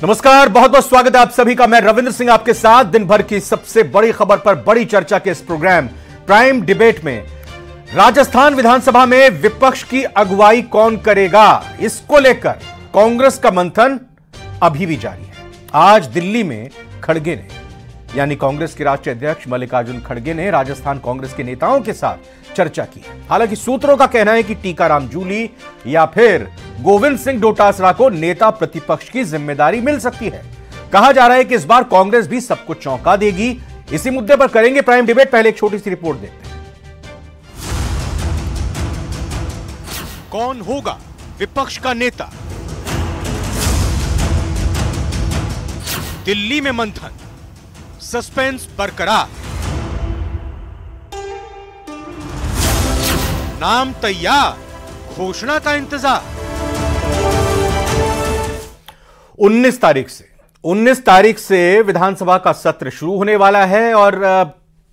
नमस्कार, बहुत बहुत स्वागत है आप सभी का। मैं रविंद्र सिंह आपके साथ दिन भर की सबसे बड़ी खबर पर बड़ी चर्चा के इस प्रोग्राम प्राइम डिबेट में। राजस्थान विधानसभा में विपक्ष की अगुवाई कौन करेगा, इसको लेकर कांग्रेस का मंथन अभी भी जारी है। आज दिल्ली में खड़गे ने, यानी कांग्रेस के राष्ट्रीय अध्यक्ष मल्लिकार्जुन खड़गे ने राजस्थान कांग्रेस के नेताओं के साथ चर्चा की है। हालांकि सूत्रों का कहना है कि टीकाराम जूली या फिर गोविंद सिंह डोटासरा को नेता प्रतिपक्ष की जिम्मेदारी मिल सकती है। कहा जा रहा है कि इस बार कांग्रेस भी सबको चौंका देगी। इसी मुद्दे पर करेंगे प्राइम डिबेट। पहले एक छोटी सी रिपोर्ट देखते हैं। कौन होगा विपक्ष का नेता? दिल्ली में मंथन, सस्पेंस बरकरार, नाम तैयार, घोषणा का इंतजार। 19 तारीख से विधानसभा का सत्र शुरू होने वाला है और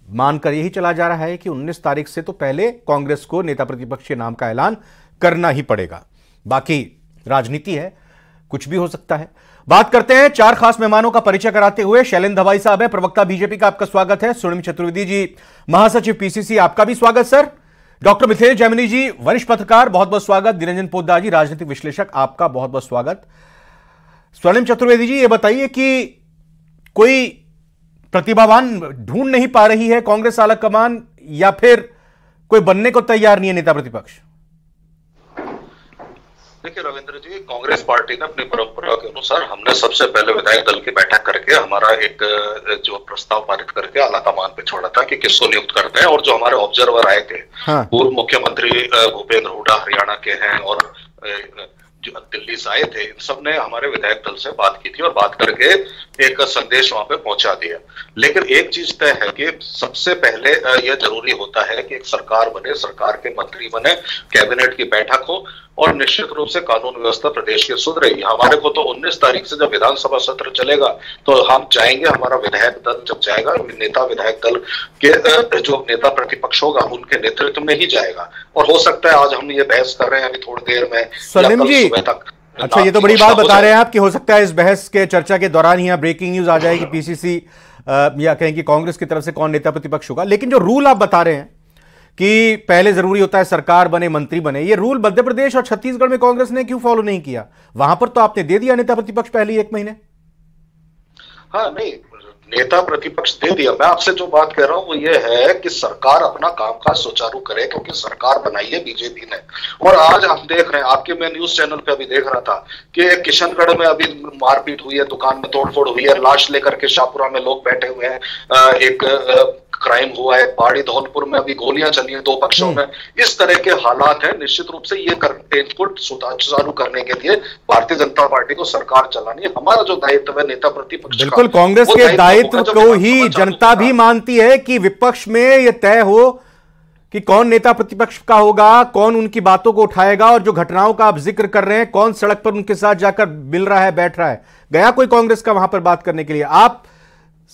मानकर यही चला जा रहा है कि 19 तारीख से तो पहले कांग्रेस को नेता प्रतिपक्ष के नाम का ऐलान करना ही पड़ेगा। बाकी राजनीति है, कुछ भी हो सकता है। बात करते हैं, चार खास मेहमानों का परिचय कराते हुए शैलेंद्र दवाई साहब है, प्रवक्ता बीजेपी का, आपका स्वागत है। स्वर्णिम चतुर्वेदी जी, महासचिव पीसीसी, आपका भी स्वागत सर। डॉक्टर मिथिलेश जैमिनी जी, वरिष्ठ पत्रकार, बहुत बहुत स्वागत। निरंजन पोद्दार जी, राजनीतिक विश्लेषक, आपका बहुत बहुत स्वागत। स्वर्णिम चतुर्वेदी जी, ये बताइए कि कोई प्रतिभावान ढूंढ नहीं पा रही है कांग्रेस आलाकमान, या फिर कोई बनने को तैयार नहीं है नेता प्रतिपक्ष? देखिए रविंद्र जी, कांग्रेस पार्टी ने अपनी परंपरा के अनुसार हमने सबसे पहले विधायक दल की बैठक करके हमारा एक जो प्रस्ताव पारित करके आलाकमान पे छोड़ा था कि किसको नियुक्त करते हैं। और जो हमारे ऑब्जर्वर आए थे, पूर्व मुख्यमंत्री भूपेंद्र हुड्डा हरियाणा के हैं और जो दिल्ली से आए थे, इन सब ने हमारे विधायक दल से बात की थी और बात करके एक संदेश वहां पे पहुंचा दिया। लेकिन एक चीज तय है कि सबसे पहले यह जरूरी होता है कि एक सरकार बने, सरकार के मंत्री बने, कैबिनेट की बैठक हो और निश्चित रूप से कानून व्यवस्था प्रदेश की सुधरे। हमारे को तो 19 तारीख से जब विधानसभा सत्र चलेगा तो हम चाहेंगे, हमारा विधायक दल जब जाएगा, नेता विधायक दल के जो नेता प्रतिपक्ष होगा उनके नेतृत्व में ही जाएगा। और हो सकता है आज हम ये बहस कर रहे हैं अभी थोड़ी देर में, सलीम जी, अच्छा ये तो बड़ी बात बता रहे हैं आप कि हो सकता है इस बहस के चर्चा के दौरान ही ब्रेकिंग न्यूज आ जाएगी पीसीसी या कहें कि कांग्रेस की तरफ से कौन नेता प्रतिपक्ष होगा। लेकिन जो रूल आप बता रहे हैं कि पहले जरूरी होता है सरकार बने, मंत्री बने, ये रूल मध्य प्रदेश और छत्तीसगढ़ में कांग्रेस ने क्यों फॉलो नहीं किया? वहां पर तो आपने दे दिया नेता प्रतिपक्ष पहले 1 महीने। हाँ नहीं, नेता प्रतिपक्ष दे दिया। मैं आपसे जो बात कह रहा हूं वो ये है कि सरकार अपना कामकाज सुचारू करे, क्योंकि सरकार बनाई है बीजेपी ने। और आज हम देख रहे हैं, आपके मैं न्यूज चैनल पे अभी देख रहा था कि किशनगढ़ में अभी मारपीट हुई है, दुकान में तोड़फोड़ हुई है, लाश लेकर के शाहपुरा में लोग बैठे हुए हैं, एक क्राइम हुआ है, पहाड़ी धौलपुर में अभी गोलियां चली हैं 2 पक्षों में। इस तरह के हालात हैं। निश्चित रूप से ये इनपुट सुचारू करने के लिए भारतीय जनता पार्टी को सरकार चलानी है। हमारा जो दायित्व है नेता प्रतिपक्ष, बिल्कुल कांग्रेस के दायित्व को ही जनता भी मानती है कि विपक्ष में यह तय हो कि कौन नेता प्रतिपक्ष का होगा, कौन उनकी बातों को उठाएगा। और जो घटनाओं का आप जिक्र कर रहे हैं, कौन सड़क पर उनके साथ जाकर मिल रहा है, बैठ रहा है, गया कोई कांग्रेस का वहां पर बात करने के लिए? आप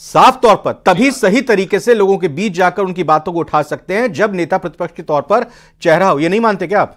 साफ तौर पर तभी सही तरीके से लोगों के बीच जाकर उनकी बातों को उठा सकते हैं जब नेता प्रतिपक्ष के तौर पर चेहरा हो। ये नहीं मानते क्या आप?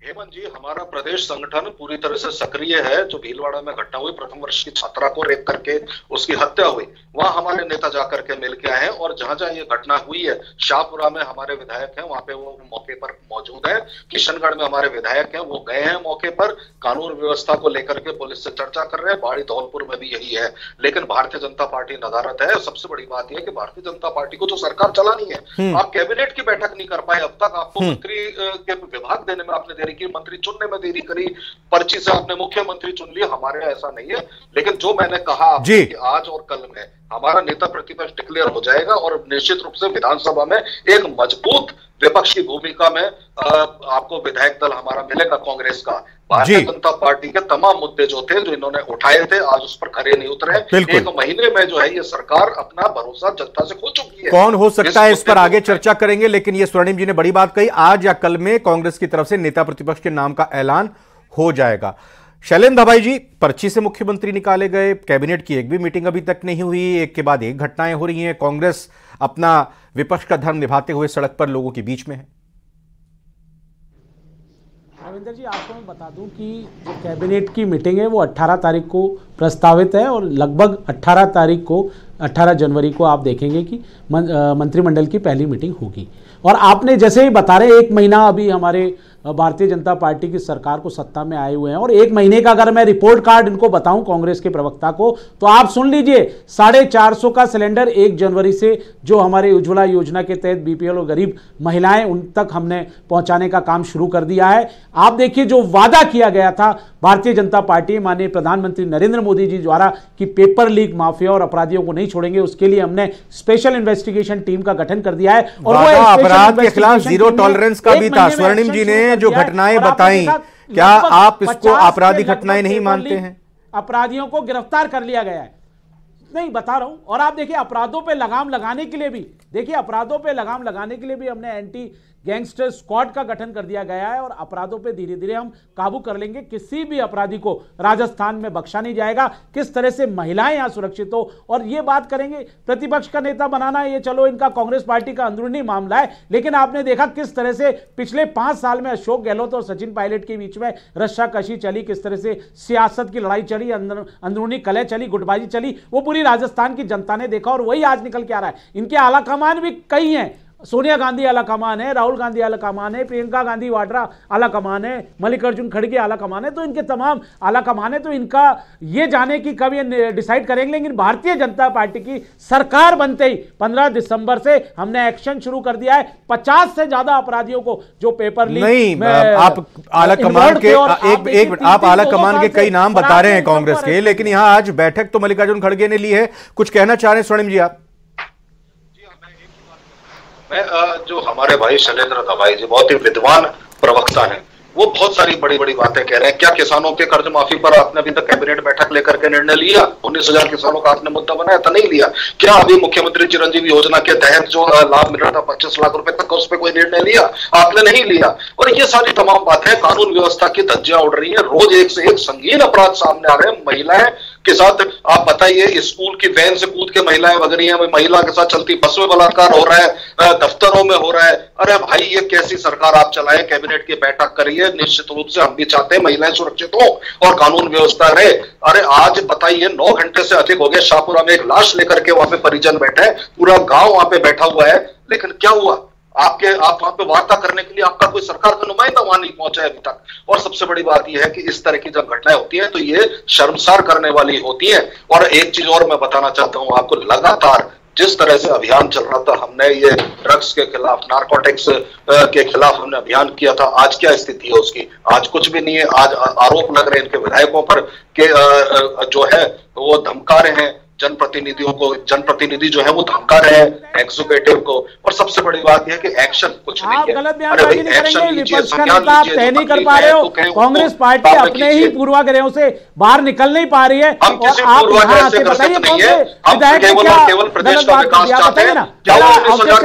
हेमंत जी, हमारा प्रदेश संगठन पूरी तरह से सक्रिय है। जो भीलवाड़ा में घटना हुई, प्रथम वर्ष की छात्रा को रेप करके उसकी हत्या हुई, वहां हमारे नेता जाकर के मिल के आए हैं। और जहां जहां ये घटना हुई है, शाहपुरा में हमारे विधायक हैं, वहां पे वो मौके पर मौजूद है। किशनगढ़ में हमारे विधायक हैं, वो गए हैं मौके पर, कानून व्यवस्था को लेकर के पुलिस से चर्चा कर रहे हैं। पहाड़ी धौलपुर में भी यही है। लेकिन भारतीय जनता पार्टी नदारत है। सबसे बड़ी बात यह है कि भारतीय जनता पार्टी को तो सरकार चलानी है। आप कैबिनेट की बैठक नहीं कर पाए अब तक। आपको मंत्री के विभाग देने में आपने देरी की, मंत्री चुनने में देरी करी, पर्ची से आपने मुख्यमंत्री चुन लिया। हमारे यहाँ ऐसा नहीं है। लेकिन जो मैंने कहा कि आज और कल में हमारा नेता प्रतिपक्ष डिक्लेयर हो जाएगा और निश्चित रूप से विधानसभा में एक मजबूत विपक्ष की भूमिका में आपको विधायक दल हमारा मिलेगा कांग्रेस का। भारतीय जनता पार्टी के तमाम मुद्दे जो थे, जो इन्होंने उठाए थे, आज उस पर खरे नहीं उतरे। 1 महीने में जो है ये सरकार अपना भरोसा जनता से खो चुकी है। कौन हो सकता है इस पर आगे चर्चा करेंगे। लेकिन ये स्वर्णिम जी ने बड़ी बात कही, आज या कल में कांग्रेस की तरफ से नेता प्रतिपक्ष के नाम का ऐलान हो जाएगा। शैलेंद्र दवाई जी, पर्ची से मुख्यमंत्री निकाले गए, कैबिनेट की एक भी मीटिंग अभी तक नहीं हुई, एक के बाद एक घटनाएं हो रही हैं, कांग्रेस अपना विपक्ष का धर्म निभाते हुए सड़क पर लोगों के बीच में है। देवेंद्र जी, आपको मैं बता दूं कि जो कैबिनेट की मीटिंग है वो 18 तारीख को प्रस्तावित है और लगभग 18 जनवरी को आप देखेंगे कि मंत्रिमंडल की पहली मीटिंग होगी। और आपने जैसे ही बता रहे, 1 महीना अभी हमारे भारतीय जनता पार्टी की सरकार को सत्ता में आए हुए हैं और 1 महीने का अगर मैं रिपोर्ट कार्ड इनको बताऊं कांग्रेस के प्रवक्ता को, तो आप सुन लीजिए, 450 का सिलेंडर 1 जनवरी से जो हमारे उज्ज्वला योजना के तहत बीपीएल और गरीब महिलाएं उन तक हमने पहुंचाने का काम शुरू कर दिया है। आप देखिए, जो वादा किया गया था भारतीय जनता पार्टी माननीय प्रधानमंत्री नरेंद्र मोदी जी द्वारा कि पेपर लीक माफिया और अपराधियों को नहीं छोड़ेंगे, उसके लिए हमने स्पेशल इन्वेस्टिगेशन टीम का गठन कर दिया है और वो अपराध के खिलाफ जीरो टॉलरेंस का भी था। स्वर्णिम जी ने जो घटनाएं बताई, क्या आप इसको आपराधिक घटनाएं नहीं मानते हैं? अपराधियों को गिरफ्तार कर लिया गया है, नहीं बता रहा हूं। और आप देखिए, अपराधों पे लगाम लगाने के लिए भी हमने एंटी गैंगस्टर स्क्वाड का गठन कर दिया गया है और अपराधों पे धीरे धीरे हम काबू कर लेंगे। किसी भी अपराधी को राजस्थान में बख्शा नहीं जाएगा। किस तरह से महिलाएं यहां सुरक्षित हो, और ये बात करेंगे, प्रतिपक्ष का नेता बनाना ये चलो इनका कांग्रेस पार्टी का अंदरूनी मामला है, लेकिन आपने देखा किस तरह से पिछले 5 साल में अशोक गहलोत और सचिन पायलट के बीच में रस्साकशी चली, किस तरह से सियासत की लड़ाई चली, अंदरूनी कलह चली, गुटबाजी चली, वो पूरी राजस्थान की जनता ने देखा और वही आज निकल के आ रहा है। इनके आला कमान भी कई हैं, सोनिया गांधी आला कमान है, राहुल गांधी आला कमान है, प्रियंका गांधी वाड्रा आला कमान है, मल्लिकार्जुन खड़गे आला कमान है, तो इनके तमाम आला कमान है। तो इनका ये जाने की कब ये डिसाइड करेंगे, लेकिन भारतीय जनता पार्टी की सरकार बनते ही 15 दिसंबर से हमने एक्शन शुरू कर दिया है। 50 से ज्यादा अपराधियों को जो पेपर लीक नहीं, आप आला कमान के आप आला कमान के कई नाम बता रहे हैं कांग्रेस के, लेकिन यहां आज बैठक तो मल्लिकार्जुन खड़गे ने ली है। कुछ कहना चाह रहे हैं स्वर्णिम जी आप? मैं जो हमारे भाई शैलेंद्र दवाई जी बहुत ही विद्वान प्रवक्ता हैं, वो बहुत सारी बड़ी बड़ी बातें कह रहे हैं। क्या किसानों के कर्ज माफी पर आपने अभी तक कैबिनेट बैठक लेकर के निर्णय लिया? 19,000 किसानों का आपने मुद्दा बनाया था, नहीं लिया। क्या अभी मुख्यमंत्री चिरंजीवी योजना के तहत जो लाभ मिल रहा था 25 लाख रुपए तक का, उस पर कोई निर्णय लिया? आपने नहीं लिया। और ये सारी तमाम बातें, कानून व्यवस्था की धज्जियां उड़ रही है, रोज एक से एक संगीन अपराध सामने आ रहे हैं महिलाएं के साथ। आप बताइए, स्कूल की वैन से कूद के महिलाएं वग रही हैं, महिला के साथ चलती बस में बलात्कार हो रहा है, दफ्तरों में हो रहा है। अरे भाई, ये कैसी सरकार आप चलाएं? कैबिनेट की बैठक करिए, निश्चित रूप से हम भी चाहते हैं महिलाएं सुरक्षित हो और कानून व्यवस्था रहे। अरे आज बताइए, 9 घंटे से अधिक हो गए, शाहपुरा में एक लाश लेकर के वहां पे परिजन बैठे हैं, पूरा गांव वहां पे बैठा हुआ है, लेकिन क्या हुआ? आप वहां पे वार्ता करने के लिए आपका कोई सरकार का नुमाइंदा वहां नहीं पहुंचा है अभी तक। और सबसे बड़ी बात यह है कि इस तरह की जब घटनाएं होती हैं तो ये शर्मसार करने वाली होती है। और एक चीज और मैं बताना चाहता हूं आपको, लगातार जिस तरह से अभियान चल रहा था, हमने ये ड्रग्स के खिलाफ, नारकोटिक्स के खिलाफ हमने अभियान किया था, आज क्या स्थिति है उसकी? आज कुछ भी नहीं है। आज आरोप लग रहे हैं इनके विधायकों पर कि जो है वो धमका रहे हैं जनप्रतिनिधियों को, जनप्रतिनिधि जो है वो धमका रहे हैं एग्जीक्यूटिव को। और सबसे बड़ी बात यह है कि एक्शन कुछ नहीं है। गलत बयानबाजी नहीं करेंगे, विपक्ष का नेता आप तय नहीं कर पा रहे हो। कांग्रेस पार्टी अपने ही पूर्वाग्रहों से बाहर निकल नहीं पा रही है। हम किसी पूर्वाग्रह से ग्रसित नहीं है, हम केवल प्रदेश का विकास चाहते हैं।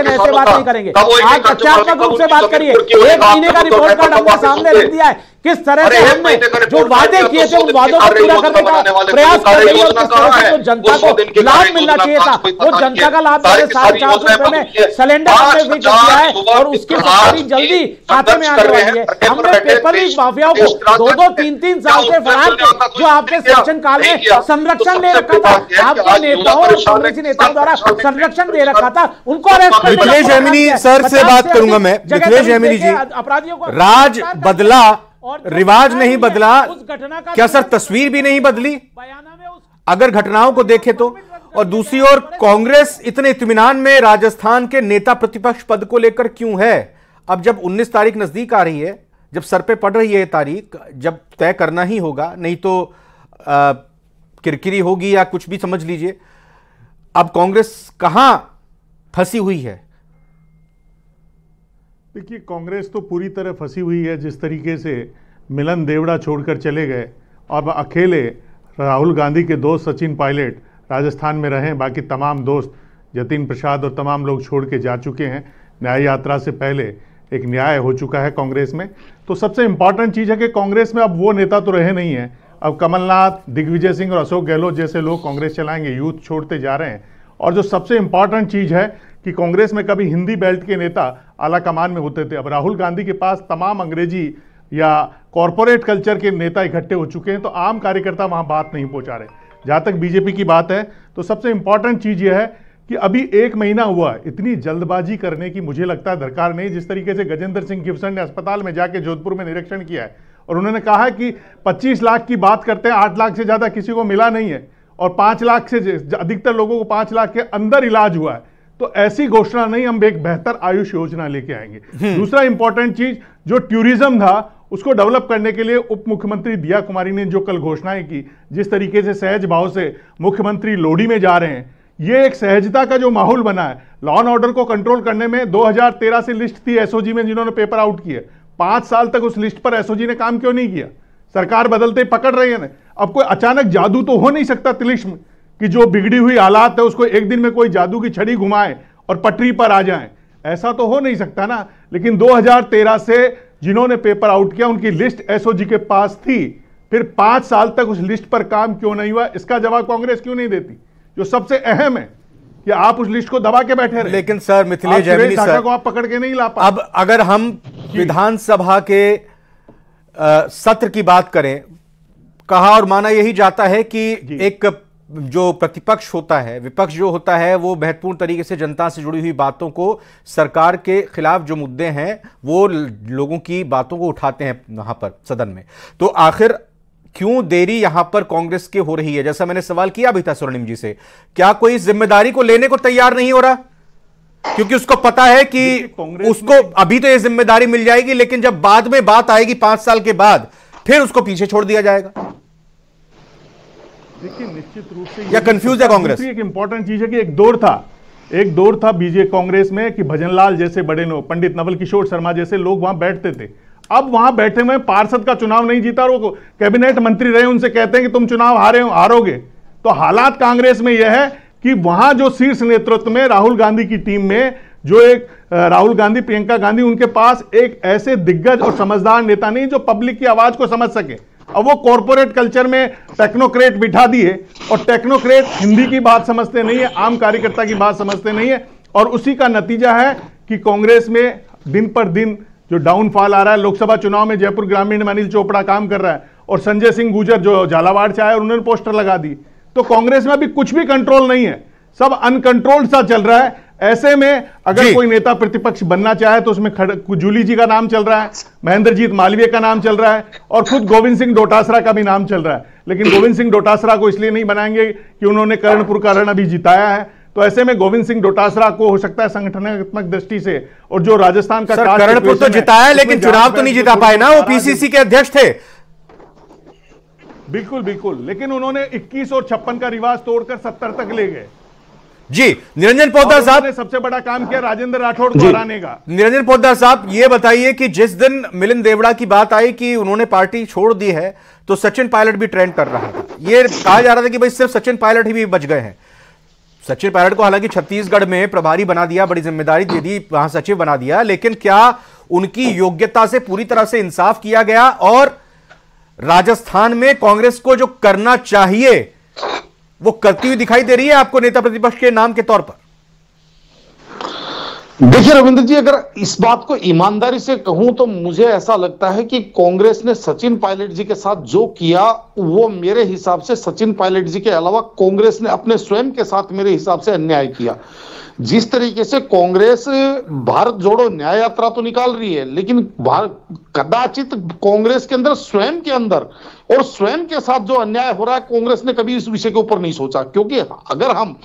ऐसे बात नहीं करेंगे, आप तथ्यात्मक रूप से बात करिए। 1 महीने का रिपोर्ट कार्ड हमने सामने रख दिया है, किस तरह से हमने जो वादे किए थे उन वादों को पूरा करने का प्रयास कर रही है। किस तरह से जनता को लाभ मिलना चाहिए था, वो जनता का लाभ 450 रुपए में सिलेंडर हमने भी कर दिया है और उसकी सब्सिडी जल्दी खाते में आने वाली है। हमने पेपर लीक माफियाओं को 2-2, 3-3 साल से फरार जो आपके शासन काल में संरक्षण दे रखा था, आपके नेताओं और कांग्रेसी नेताओं द्वारा संरक्षण दे रखा था, उनको अरेस्ट करने मिथिलेश जैमिनी सर से बात करूंगा मैं। मिथिलेश जैमिनी जी, अपराधियों को राज बदला, रिवाज नहीं बदला, क्या सर तस्वीर भी नहीं बदली अगर घटनाओं को देखें तो? और दूसरी ओर कांग्रेस इतने इत्मीनान में राजस्थान के नेता प्रतिपक्ष पद को लेकर क्यों है? अब जब 19 तारीख नजदीक आ रही है, जब सर पे पड़ रही है तारीख, जब तय करना ही होगा, नहीं तो किरकिरी होगी या कुछ भी समझ लीजिए। अब कांग्रेस कहां फंसी हुई है? देखिए, कांग्रेस तो पूरी तरह फंसी हुई है। जिस तरीके से मिलन देवड़ा छोड़कर चले गए और अकेले राहुल गांधी के दोस्त सचिन पायलट राजस्थान में रहे, बाकी तमाम दोस्त जतिन प्रसाद और तमाम लोग छोड़ के जा चुके हैं। न्याय यात्रा से पहले एक न्याय हो चुका है कांग्रेस में। तो सबसे इंपॉर्टेंट चीज़ है कि कांग्रेस में अब वो नेता तो रहे नहीं हैं। अब कमलनाथ, दिग्विजय सिंह और अशोक गहलोत जैसे लोग कांग्रेस चलाएंगे, यूथ छोड़ते जा रहे हैं। और जो सबसे इंपॉर्टेंट चीज़ है कि कांग्रेस में कभी हिंदी बेल्ट के नेता आला कमान में होते थे, अब राहुल गांधी के पास तमाम अंग्रेजी या कॉरपोरेट कल्चर के नेता इकट्ठे हो चुके हैं, तो आम कार्यकर्ता वहां बात नहीं पहुंचा रहे। जहां तक बीजेपी की बात है तो सबसे इंपॉर्टेंट चीज यह है कि अभी 1 महीना हुआ, इतनी जल्दबाजी करने की मुझे लगता है दरकार नहीं। जिस तरीके से गजेंद्र सिंह किवसन ने अस्पताल में जाके जोधपुर में निरीक्षण किया है और उन्होंने कहा है कि 25 लाख की बात करते हैं, 8 लाख से ज्यादा किसी को मिला नहीं है और 5 लाख से अधिकतर लोगों को 5 लाख के अंदर इलाज हुआ है, तो ऐसी घोषणा नहीं, हम एक बेहतर आयुष योजना लेके आएंगे। दूसरा इंपॉर्टेंट चीज, जो टूरिज्म था उसको डेवलप करने के लिए उप मुख्यमंत्री दिया कुमारी ने जो कल घोषणाएं की, जिस तरीके से सहज भाव से मुख्यमंत्री लोडी में जा रहे हैं, ये एक सहजता का जो माहौल बना है। लॉ एंड ऑर्डर को कंट्रोल करने में 2013 से लिस्ट थी एसओजी में जिन्होंने पेपर आउट किए, 5 साल तक उस लिस्ट पर एसओजी ने काम क्यों नहीं किया? सरकार बदलते ही पकड़ रही है ना। अब कोई अचानक जादू तो हो नहीं सकता तिलिस्म में कि जो बिगड़ी हुई हालात है उसको एक दिन में कोई जादू की छड़ी घुमाए और पटरी पर आ जाए, ऐसा तो हो नहीं सकता ना। लेकिन 2013 से जिन्होंने पेपर आउट किया उनकी लिस्ट एसओजी के पास थी, फिर 5 साल तक उस लिस्ट पर काम क्यों नहीं हुआ? इसका जवाब कांग्रेस क्यों नहीं देती? जो सबसे अहम है कि आप उस लिस्ट को दबा के बैठे रहे। लेकिन सर मिथिलेश जैमिनी सर को आप पकड़ के नहीं ला पाए। अब अगर हम विधानसभा के सत्र की बात करें, कहा और माना यही जाता है कि एक जो प्रतिपक्ष होता है, विपक्ष जो होता है, वो महत्वपूर्ण तरीके से जनता से जुड़ी हुई बातों को, सरकार के खिलाफ जो मुद्दे हैं वो लोगों की बातों को उठाते हैं वहां पर सदन में। तो आखिर क्यों देरी यहां पर कांग्रेस की हो रही है? जैसा मैंने सवाल किया भी था स्वर्णिम जी से, क्या कोई जिम्मेदारी को लेने को तैयार नहीं हो रहा? क्योंकि उसको पता है कि उसको अभी तो ये जिम्मेदारी मिल जाएगी, लेकिन जब बाद में बात आएगी 5 साल के बाद, फिर उसको पीछे छोड़ दिया जाएगा। देखिए, निश्चित रूप से या कंफ्यूज है कांग्रेस? एक इंपॉर्टेंट चीज है कि एक दौर था बीजेपी कांग्रेस में कि भजनलाल जैसे बड़े नो, पंडित नवल किशोर शर्मा जैसे लोग वहां बैठते थे। अब वहां बैठे हुए पार्षद का चुनाव नहीं जीता, वो कैबिनेट मंत्री रहे, उनसे कहते हैं कि तुम चुनाव हारोगे। तो हालात कांग्रेस में यह है कि वहां जो शीर्ष नेतृत्व में राहुल गांधी की टीम में जो एक राहुल गांधी, प्रियंका गांधी, उनके पास एक ऐसे दिग्गज और समझदार नेता नहीं जो पब्लिक की आवाज को समझ सके। अब वो कॉर्पोरेट कल्चर में टेक्नोक्रेट बिठा दिए और टेक्नोक्रेट हिंदी की बात समझते नहीं है, आम कार्यकर्ता की बात समझते नहीं है, और उसी का नतीजा है कि कांग्रेस में दिन पर दिन जो डाउनफॉल आ रहा है। लोकसभा चुनाव में जयपुर ग्रामीण में अनिल चोपड़ा काम कर रहा है और संजय सिंह गुर्जर जो झालावाड़ से आए उन्होंने पोस्टर लगा दी। तो कांग्रेस में अभी कुछ भी कंट्रोल नहीं है, सब अनकंट्रोल्ड सा चल रहा है। ऐसे में अगर कोई नेता प्रतिपक्ष बनना चाहे तो उसमें जूली जी का नाम चल रहा है, महेंद्रजीत मालवीय का नाम चल रहा है और खुद गोविंद सिंह डोटासरा का भी नाम चल रहा है। लेकिन गोविंद सिंह डोटासरा को इसलिए नहीं बनाएंगे कि उन्होंने कर्णपुर का रण अभी जिताया है। तो ऐसे में गोविंद सिंह डोटासरा को हो सकता है संगठनात्मक दृष्टि से, और जो राजस्थान का कर्णपुर तो जिताया लेकिन चुनाव तो नहीं जिता पाए ना, वो पीसीसी के अध्यक्ष थे। बिल्कुल बिल्कुल, लेकिन उन्होंने 21 और 56 का रिवाज तोड़कर 70 तक ले गए। जी, निरंजन पोद्दार साहब ने सबसे बड़ा काम किया राजेंद्र राठौड़ को हराने का। निरंजन पोद्दार साहब, ये बताइए कि जिस दिन मिलिंद देवड़ा की बात आई कि उन्होंने पार्टी छोड़ दी है, तो सचिन पायलट भी ट्रेंड कर रहा था। ये कहा जा रहा था कि भाई सिर्फ सचिन पायलट ही भी बच गए हैं। सचिन पायलट को हालांकि छत्तीसगढ़ में प्रभारी बना दिया, बड़ी जिम्मेदारी दे दी, वहां सचिव बना दिया, लेकिन क्या उनकी योग्यता से पूरी तरह से इंसाफ किया गया? और राजस्थान में कांग्रेस को जो करना चाहिए वो करती हुई दिखाई दे रही है आपको नेता प्रतिपक्ष के नाम के तौर पर? देखिए रविंद्र जी, अगर इस बात को ईमानदारी से कहूं तो मुझे ऐसा लगता है कि कांग्रेस ने सचिन पायलट जी के साथ जो किया वो मेरे हिसाब से सचिन पायलट जी के अलावा कांग्रेस ने अपने स्वयं के साथ मेरे हिसाब से अन्याय किया। जिस तरीके से कांग्रेस भारत जोड़ो न्याय यात्रा तो निकाल रही है, लेकिन कदाचित कांग्रेस के अंदर स्वयं के अंदर और स्वयं के साथ जो अन्याय हो रहा है, कांग्रेस ने कभी इस विषय के ऊपर नहीं सोचा। क्योंकि अगर हम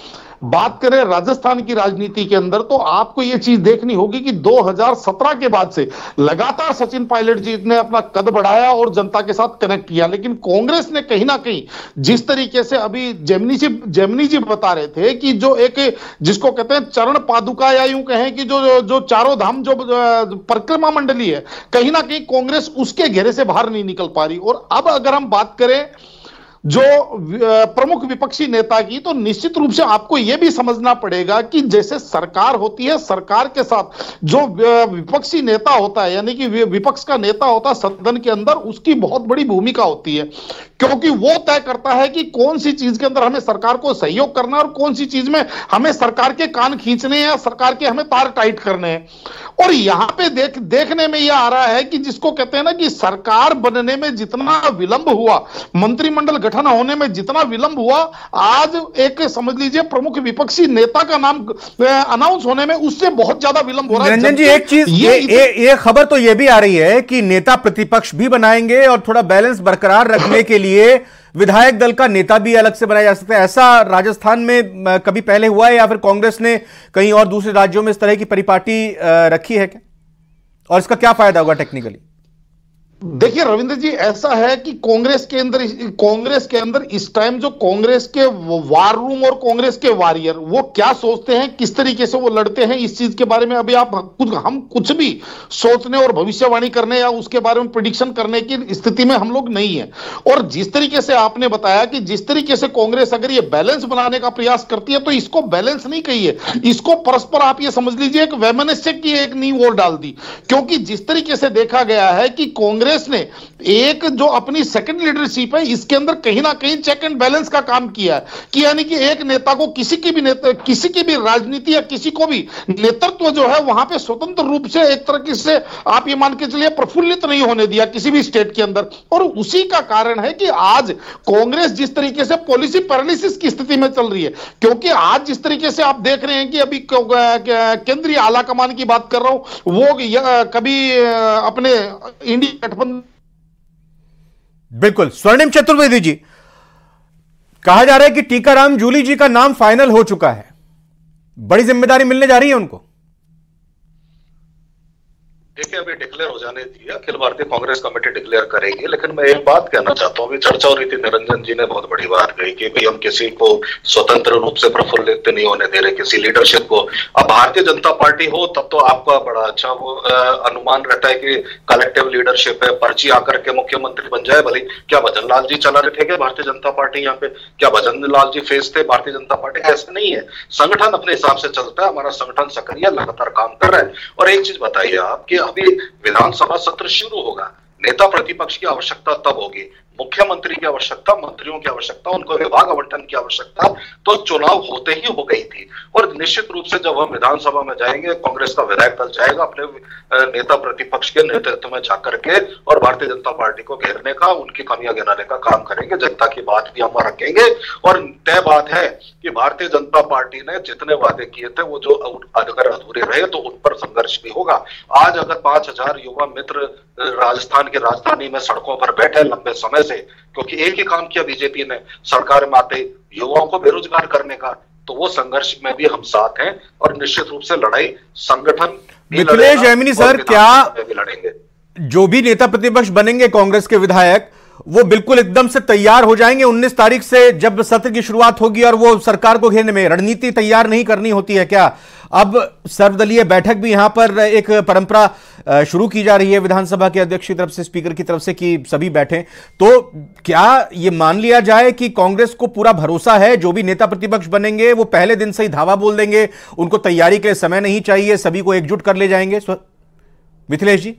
बात करें राजस्थान की राजनीति के अंदर तो आपको यह चीज देखनी होगी कि 2017 के बाद से लगातार सचिन पायलट जी ने अपना कद बढ़ाया और जनता के साथ कनेक्ट किया। लेकिन कांग्रेस ने कहीं ना कहीं जिस तरीके से अभी जैमिनी जी बता रहे थे कि जो एक जिसको कहते हैं चरण पादुका, या यूं कहें कि जो चारों धाम जो परिक्रमा मंडली है, कहीं ना कहीं कांग्रेस उसके घेरे से बाहर नहीं निकल पा रही। और अब अगर हम बात करें जो प्रमुख विपक्षी नेता की, तो निश्चित रूप से आपको यह भी समझना पड़ेगा कि जैसे सरकार होती है, सरकार के साथ जो विपक्षी नेता होता है, यानी कि विपक्ष का नेता होता है सदन के अंदर, उसकी बहुत बड़ी भूमिका होती है। क्योंकि वो तय करता है कि कौन सी चीज के अंदर हमें सरकार को सहयोग करना है और कौन सी चीज में हमें सरकार के कान खींचने हैं या सरकार के हमें तार टाइट करने हैं। और यहां पे देखने में यह आ रहा है कि जिसको कहते हैं ना कि सरकार बनने में जितना विलंब हुआ, मंत्रिमंडल गठन होने में जितना विलंब हुआ, आज एक समझ लीजिए प्रमुख विपक्षी नेता का नाम अनाउंस होने में उससे बहुत ज्यादा विलंब हो रहा है। निरंजन जी, एक चीज ये खबर तो ये भी आ रही है कि नेता प्रतिपक्ष भी बनाएंगे और थोड़ा बैलेंस बरकरार रखने के लिए विधायक दल का नेता भी अलग से बनाया जा सकता है। ऐसा राजस्थान में कभी पहले हुआ है या फिर कांग्रेस ने कहीं और दूसरे राज्यों में इस तरह की परिपाटी रखी है क्या, और इसका क्या फायदा होगा टेक्निकली? देखिए रविंद्र जी, ऐसा है कि कांग्रेस के अंदर इस टाइम जो कांग्रेस के वार रूम और कांग्रेस के वॉरियर वो क्या सोचते हैं, किस तरीके से वो लड़ते हैं, इस चीज के बारे में अभी हम कुछ भी सोचने और भविष्यवाणी करने या उसके बारे में प्रेडिक्शन करने की स्थिति में हम लोग नहीं है। और जिस तरीके से आपने बताया कि जिस तरीके से कांग्रेस अगर ये बैलेंस बनाने का प्रयास करती है, तो इसको बैलेंस नहीं कहिए, इसको परस्पर आप ये समझ लीजिए एक वैमनस्य की एक नींव और डाल दी। क्योंकि जिस तरीके से देखा गया है कि कांग्रेस ने एक जो अपनी सेकंड लीडरशिप है इसके अंदर कहीं ना कहीं चेक एंड बैलेंस का काम किया है, कि यानी कि एक नेता को किसी की भी राजनीति या किसी को भी नेतृत्व जो है वहां पे स्वतंत्र रूप से एक तरह से आप ये मान के चलिए प्रफुल्लित नहीं होने दिया किसी भी स्टेट के अंदर। और उसी का कारण है कि आज कांग्रेस जिस तरीके से पॉलिसी पैरालिसिस की स्थिति में चल रही है। क्योंकि आज जिस तरीके से आप देख रहे हैं कि अभी केंद्रीय आला कमान की बात कर रहा हूं, वो कभी अपने इंडिया गठबंधन, बिल्कुल। स्वर्णिम चतुर्वेदी जी, कहा जा रहा है कि टीकाराम जूली जी का नाम फाइनल हो चुका है, बड़ी जिम्मेदारी मिलने जा रही है उनको। देखिए, अभी डिक्लेयर हो जाने दिया, अखिल भारतीय कांग्रेस कमेटी डिक्लेयर करेगी। लेकिन मैं एक बात कहना चाहता हूँ, अभी चर्चा हो रही थी, निरंजन जी ने बहुत बड़ी बात कही कि भाई हम किसी को स्वतंत्र रूप से प्रफुल्लित नहीं होने दे रहे, किसी लीडरशिप को। अब भारतीय जनता पार्टी हो तब तो आपका बड़ा अच्छा वो अनुमान रहता है कि कलेक्टिव लीडरशिप है, पर्ची आकर के मुख्यमंत्री बन जाए। भले क्या भजन लाल जी चला रहे थे क्या भारतीय जनता पार्टी यहाँ पे? क्या भजन लाल जी फेस थे भारतीय जनता पार्टी? ऐसा नहीं है, संगठन अपने हिसाब से चलता है, हमारा संगठन सक्रिय लगातार काम कर रहा है। और एक चीज बताइए आप कि अभी विधानसभा सत्र शुरू होगा, नेता प्रतिपक्ष की आवश्यकता तब होगी, मुख्यमंत्री की आवश्यकता, मंत्रियों की आवश्यकता, उनको विभाग आवंटन की आवश्यकता तो चुनाव होते ही हो गई थी। और निश्चित रूप से जब हम विधानसभा में जाएंगे, कांग्रेस का विधायक दल जाएगा अपने नेता प्रतिपक्ष के नेतृत्व में जाकर के और भारतीय जनता पार्टी को घेरने का, उनकी कमियां गिनाने का काम करेंगे। जनता की बात भी हम रखेंगे और तय बात है कि भारतीय जनता पार्टी ने जितने वादे किए थे वो जो अगर अधूरे रहे तो उन पर संघर्ष भी होगा। आज अगर 5000 युवा मित्र राजस्थान की राजधानी में सड़कों पर बैठे लंबे समय से, क्योंकि एक ही काम किया बीजेपी ने सरकार में आते युवाओं को बेरोजगार करने का, तो वो संघर्ष में भी हम साथ हैं और निश्चित रूप से लड़ाई संगठन मिथिलेश जैमिनी सर, क्या भी लड़ेंगे। जो भी नेता प्रतिपक्ष बनेंगे कांग्रेस के विधायक, वो बिल्कुल एकदम से तैयार हो जाएंगे 19 तारीख से जब सत्र की शुरुआत होगी और वो सरकार को घेरने में? रणनीति तैयार नहीं करनी होती है क्या? अब सर्वदलीय बैठक भी यहां पर एक परंपरा शुरू की जा रही है विधानसभा के अध्यक्ष की तरफ से, स्पीकर की तरफ से, कि सभी बैठें। तो क्या ये मान लिया जाए कि कांग्रेस को पूरा भरोसा है जो भी नेता प्रतिपक्ष बनेंगे वो पहले दिन से ही धावा बोल देंगे, उनको तैयारी के लिए समय नहीं चाहिए, सभी को एकजुट कर ले जाएंगे? मिथिलेश जी,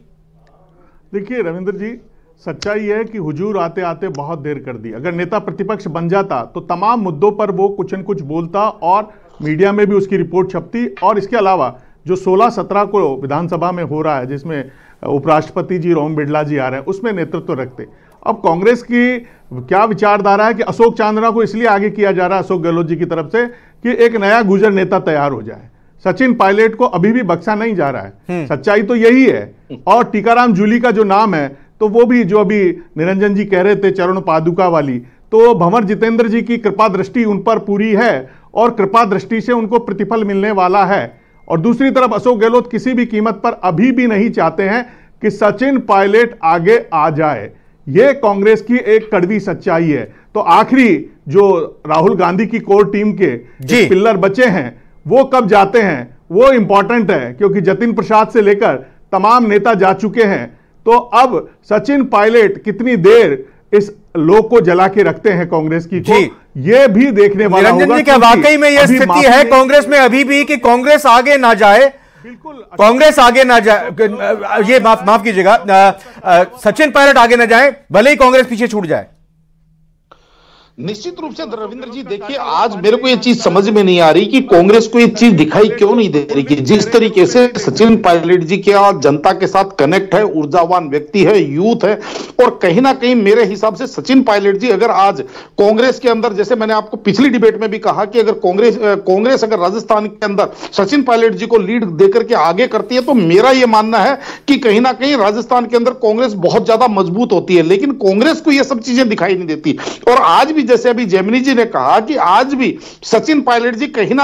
देखिए रविंद्र जी, सच्चाई है कि हुजूर आते आते बहुत देर कर दी। अगर नेता प्रतिपक्ष बन जाता तो तमाम मुद्दों पर वो कुछ न कुछ बोलता और मीडिया में भी उसकी रिपोर्ट छपती। और इसके अलावा जो 16-17 को विधानसभा में हो रहा है, जिसमें उपराष्ट्रपति जी ओम बिरला जी आ रहे हैं, उसमें नेतृत्व रखते। अब कांग्रेस की क्या विचारधारा है कि अशोक चांदना को इसलिए आगे किया जा रहा है अशोक गहलोत जी की तरफ से कि एक नया गुजर नेता तैयार हो जाए। सचिन पायलट को अभी भी बख्शा नहीं जा रहा है, सच्चाई तो यही है। और टीकाराम जूली का जो नाम है, तो वो भी जो अभी निरंजन जी कह रहे थे चरण पादुका वाली, तो भंवर जितेंद्र जी की कृपा दृष्टि उन पर पूरी है और कृपा दृष्टि से उनको प्रतिफल मिलने वाला है। और दूसरी तरफ अशोक गहलोत किसी भी कीमत पर अभी भी नहीं चाहते हैं कि सचिन पायलट आगे आ जाए। यह कांग्रेस की एक कड़वी सच्चाई है। तो आखिरी जो राहुल गांधी की कोर टीम के पिल्लर बचे हैं वो कब जाते हैं वो इंपॉर्टेंट है, क्योंकि जतिन प्रसाद से लेकर तमाम नेता जा चुके हैं। तो अब सचिन पायलट कितनी देर इस लोग को जला के रखते हैं कांग्रेस की को, ये भी देखने वाला होगा। निरंजन जी, क्या वाकई में यह स्थिति है कांग्रेस में अभी भी कि कांग्रेस आगे ना जाए? बिल्कुल, कांग्रेस आगे ना जाए, ये माफ कीजिएगा, सचिन पायलट आगे ना जाए, भले ही कांग्रेस पीछे छूट जाए। निश्चित रूप से रविंद्र जी, देखिए आज मेरे को ये चीज समझ में नहीं आ रही कि कांग्रेस को ये चीज दिखाई क्यों नहीं दे रही कि जिस तरीके से सचिन पायलट जी क्या जनता के साथ कनेक्ट है, ऊर्जावान व्यक्ति है, यूथ है, और कहीं ना कहीं मेरे हिसाब से सचिन पायलट जी अगर आज कांग्रेस के अंदर, जैसे मैंने आपको पिछली डिबेट में भी कहा कि अगर कांग्रेस अगर राजस्थान के अंदर सचिन पायलट जी को लीड देकर के आगे करती है, तो मेरा यह मानना है कि कहीं ना कहीं राजस्थान के अंदर कांग्रेस बहुत ज्यादा मजबूत होती है। लेकिन कांग्रेस को यह सब चीजें दिखाई नहीं देती। और आज भी जैसे अभी जैमिनी जी ने कहा कि आज भी सचिन पायलट जी कहीं ना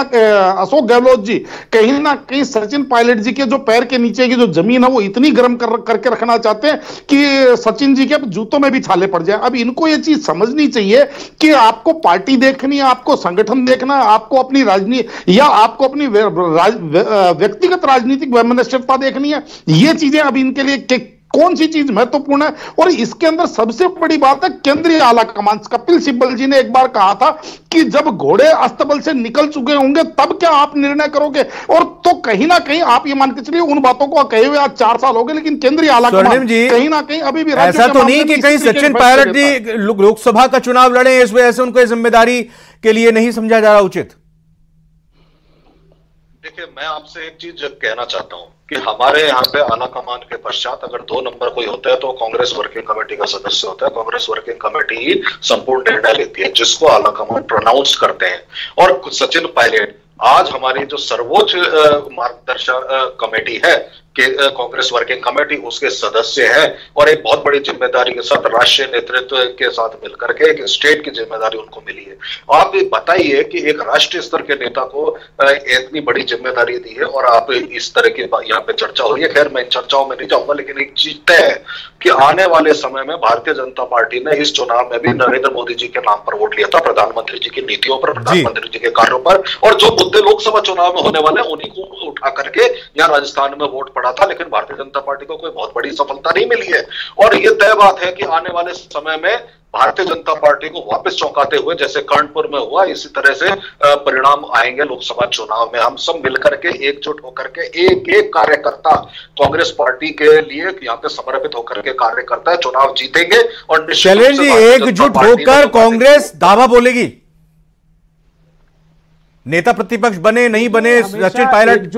अशोक गहलोत जी कहीं ना कहीं सचिन पायलट जी के जो पैर के नीचे की जो जमीन है वो इतनी गर्म करके रखना चाहते हैं कि सचिन जी के जूतों में भी छाले पड़ जाए। अब इनको ये चीज समझनी चाहिए कि आपको पार्टी देखनी है, आपको संगठन देखना है, आपको अपनी राजनीति या आपको अपनी व्यक्तिगत राजनीतिक वैमनस्यता देखनी है। ये चीजें अब इनके लिए कौन सी चीज महत्वपूर्ण है। और इसके अंदर सबसे बड़ी बात है केंद्रीय आला कमान। कपिल सिब्बल जी ने एक बार कहा था कि जब घोड़े अस्तबल से निकल चुके होंगे तब क्या आप निर्णय करोगे। और तो कहीं ना कहीं आप ये मान के चलिए, उन बातों को कहे हुए आज 4 साल हो गए, लेकिन केंद्रीय आला कमान कहीं ना कहीं अभी भी ऐसा तो नहीं कि कहीं सचिन पायलट जी लोकसभा का चुनाव लड़े, इस वजह से उनको जिम्मेदारी के लिए नहीं समझा जा रहा उचित। देखिए, मैं आपसे एक चीज कहना चाहता हूं कि हमारे यहाँ पे आला कमान के पश्चात अगर 2 नंबर कोई होता है तो कांग्रेस वर्किंग कमेटी का सदस्य होता है। कांग्रेस वर्किंग कमेटी ही संपूर्ण निर्णय लेती है जिसको आला कमान प्रोनाउंस करते हैं। और सचिन पायलट आज हमारी जो सर्वोच्च मार्गदर्शक कमेटी है कांग्रेस वर्किंग कमेटी, उसके सदस्य हैं और एक बहुत बड़ी जिम्मेदारी के साथ राष्ट्रीय नेतृत्व के साथ मिलकर के एक स्टेट की जिम्मेदारी उनको मिली है। आप ये बताइए कि एक राष्ट्रीय स्तर के नेता को इतनी बड़ी जिम्मेदारी दी है और आप इस तरह की यहाँ पे चर्चा हो रही है। खैर मैं इन चर्चाओं में नहीं जाऊंगा, लेकिन एक चीज तय है कि आने वाले समय में भारतीय जनता पार्टी ने इस चुनाव में भी नरेंद्र मोदी जी के नाम पर वोट लिया था, प्रधानमंत्री जी की नीतियों पर, प्रधानमंत्री जी के कार्यों पर, और जो मुद्दे लोकसभा चुनाव में होने वाले उन्हीं को उठा करके यहाँ राजस्थान में वोट पड़ा था। लेकिन भारतीय जनता पार्टी को कोई बहुत बड़ी सफलता नहीं मिली है। और ये तय बात है कि आने वाले समय में भारतीय जनता पार्टी को वापस चौंकाते हुए जैसे कर्णपुर में हुआ, इसी तरह से परिणाम आएंगे लोकसभा चुनाव में। हम सब मिलकर के एकजुट होकर के एक एक कार्यकर्ता कांग्रेस पार्टी के लिए यहाँ पे समर्पित होकर के कार्य करता है, चुनाव जीतेंगे। और शैलेश जी, एकजुट होकर कांग्रेस दावा बोलेगी, नेता प्रतिपक्ष बने नहीं बने सचिन पायलट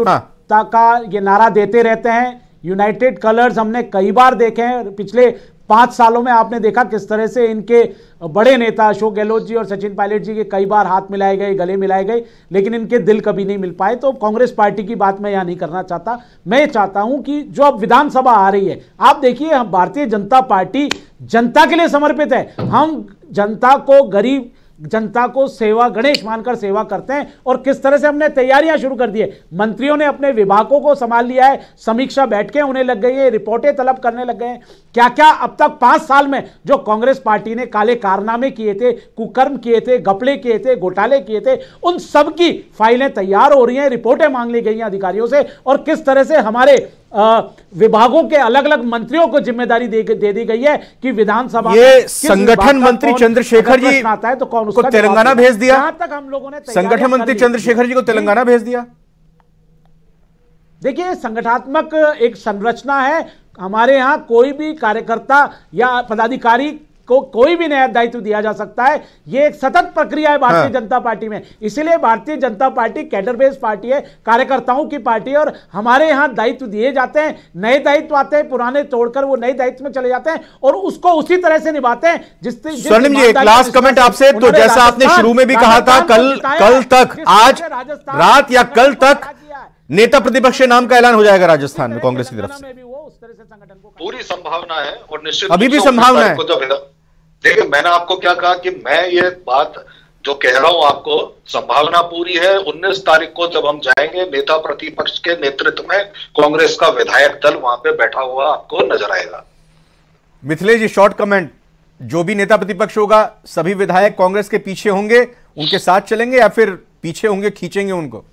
का ये नारा देते रहते हैं। यूनाइटेड कलर्स हमने कई बार देखे हैं, पिछले 5 सालों में आपने देखा किस तरह से इनके बड़े नेता अशोक गहलोत जी और सचिन पायलट जी के कई बार हाथ मिलाए गए, गले मिलाए गए, लेकिन इनके दिल कभी नहीं मिल पाए। तो कांग्रेस पार्टी की बात मैं यहां नहीं करना चाहता। मैं चाहता हूं कि जो अब विधानसभा आ रही है, आप देखिए हम भारतीय जनता पार्टी जनता के लिए समर्पित है। हम जनता को, गरीब जनता को सेवा गणेश मानकर सेवा करते हैं। और किस तरह से हमने तैयारियां शुरू कर दी है, मंत्रियों ने अपने विभागों को संभाल लिया है, समीक्षा बैठकें होने लग गई है, रिपोर्टें तलब करने लग गए हैं। क्या क्या अब तक 5 साल में जो कांग्रेस पार्टी ने काले कारनामे किए थे, कुकर्म किए थे, घपले किए थे, घोटाले किए थे, उन सब की फाइलें तैयार हो रही हैं, रिपोर्टें मांग ली गई हैं अधिकारियों से। और किस तरह से हमारे विभागों के अलग अलग मंत्रियों को जिम्मेदारी दे दी गई है कि विधानसभा ये संगठन मंत्री चंद्रशेखर जी आता है तो कौन को तेलंगाना भेज दिया। जहां तक हम लोगों ने संगठन मंत्री चंद्रशेखर जी को तेलंगाना भेज दिया। देखिए, संगठनात्मक एक संरचना है। हमारे यहां कोई भी कार्यकर्ता या पदाधिकारी को कोई भी नया दायित्व दिया जा सकता है। यह एक सतत प्रक्रिया है भारतीय जनता पार्टी में। इसीलिए Bharatiya Janata party cadre based party है, कार्यकर्ताओं की पार्टी है। और हमारे यहां दायित्व दिए जाते हैं, नए दायित्व आते हैं, पुराने तोड़कर वो नए दायित्व में चले जाते हैं और उसको उसी तरह से निभाते हैं। स्वर्णिम जी, एक लास्ट कमेंट आपसे। तो जैसा आपने शुरू में भी कहा था, कल तक, आज रात या कल तक नेता प्रतिपक्ष के नाम का ऐलान हो जाएगा राजस्थान में कांग्रेस की तरफ से। पूरी संभावना है और निश्चित अभी भी संभावना है। देखिए, मैंने आपको क्या कहा कि मैं ये बात जो कह रहा हूं आपको, संभावना पूरी है। 19 तारीख को जब हम जाएंगे, नेता प्रतिपक्ष के नेतृत्व में कांग्रेस का विधायक दल वहां पे बैठा हुआ आपको नजर आएगा। मिथिलेश जी, शॉर्ट कमेंट, जो भी नेता प्रतिपक्ष होगा सभी विधायक कांग्रेस के पीछे होंगे, उनके साथ चलेंगे या फिर पीछे होंगे, खींचेंगे उनको?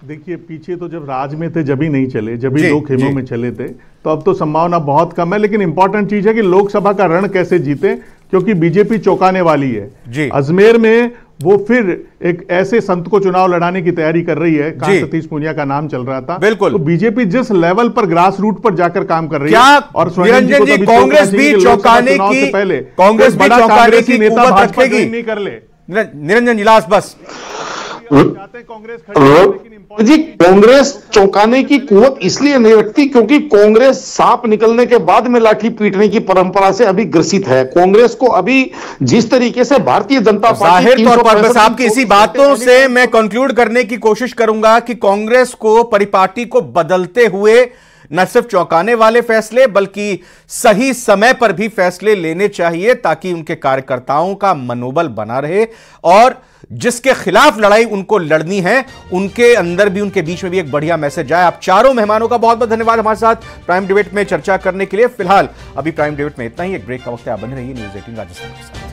देखिए, पीछे तो जब राज में थे जब ही नहीं चले, जब ही 2 खेमों में चले थे, तो अब तो संभावना बहुत कम है। लेकिन इंपॉर्टेंट चीज है कि लोकसभा का रण कैसे जीते, क्योंकि बीजेपी चौंकाने वाली है। अजमेर में वो फिर एक ऐसे संत को चुनाव लड़ाने की तैयारी कर रही है। कांत सतीश पूनिया का नाम चल रहा था। बिल्कुल। तो बीजेपी जिस लेवल पर ग्रास रूट पर जाकर काम कर रही क्या है, और निरंजन जी कांग्रेस भी चौंकाने की कुव्वत रखेगी? नहीं कर ले निरंजन जी लास्ट बस जी, कांग्रेस चौंकाने की कुव्वत इसलिए नहीं रखती क्योंकि कांग्रेस सांप निकलने के बाद में लाठी पीटने की परंपरा से अभी ग्रसित है। कांग्रेस को अभी जिस तरीके से भारतीय जनता पार्टी जाहिर तौर पर बस आपकी इसी बातों से मैं कंक्लूड करने की कोशिश करूंगा कि कांग्रेस को परिपाटी को बदलते हुए न सिर्फ चौंकाने वाले फैसले बल्कि सही समय पर भी फैसले लेने चाहिए ताकि उनके कार्यकर्ताओं का मनोबल बना रहे और जिसके खिलाफ लड़ाई उनको लड़नी है उनके अंदर भी, उनके बीच में भी एक बढ़िया मैसेज आए। आप चारों मेहमानों का बहुत बहुत धन्यवाद हमारे साथ प्राइम डिबेट में चर्चा करने के लिए। फिलहाल अभी प्राइम डिबेट में इतना ही। एक ब्रेक का वक्त है, आप बने रहिए न्यूज़ 18 राजस्थान के साथ।